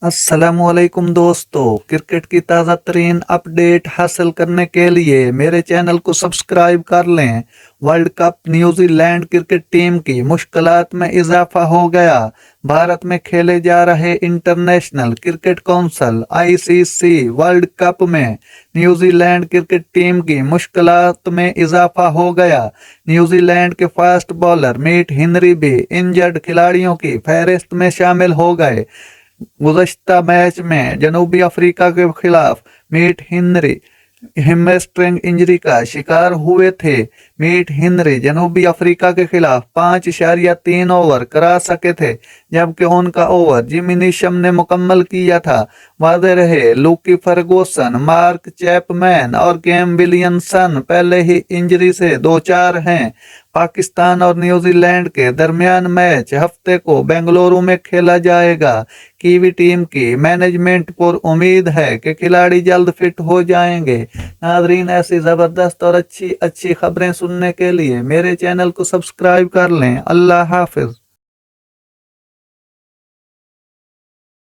अस्सलामुअलैकुम दोस्तों, क्रिकेट की ताज़ा तरीन अपडेट हासिल करने के लिए मेरे चैनल को सब्सक्राइब कर लें। World cup New Zealand cricket team की मुश्किलात में इजाफा हो गया। भारत में खेले जा रहे international cricket council ICC world cup में न्यूजीलैंड क्रिकेट टीम की मुश्किलात में इजाफा हो गया। न्यूजीलैंड के फास्ट बॉलर मैट हेनरी भी इंजर्ड खिलाड़ियों की फहरिस्त में शामिल हो गए। गुज़श्ता मैच में जनूबी अफ्रीका के खिलाफ मैट हेनरी हैमस्ट्रिंग इंजरी का शिकार हुए थे। मैट हेनरी जनूबी अफ्रीका के खिलाफ 5.3 ओवर करा सके थे, जबकि उनका ओवर जिमी नीशम ने मुकम्मल किया था। वादे रहे लूकी फर्गूसन, मार्क चैपमैन और केम विलियमसन पहले ही इंजरी से दो चार हैं। पाकिस्तान और न्यूजीलैंड के दरमियान मैच हफ्ते को बेंगलुरु में खेला जाएगा। कीवी टीम की मैनेजमेंट पर उम्मीद है कि खिलाड़ी जल्द फिट हो जाएंगे। नाजरीन, ऐसी ज़बरदस्त और अच्छी खबरें सुनने के लिए मेरे चैनल को सब्सक्राइब कर लें। अल्लाह हाफिज।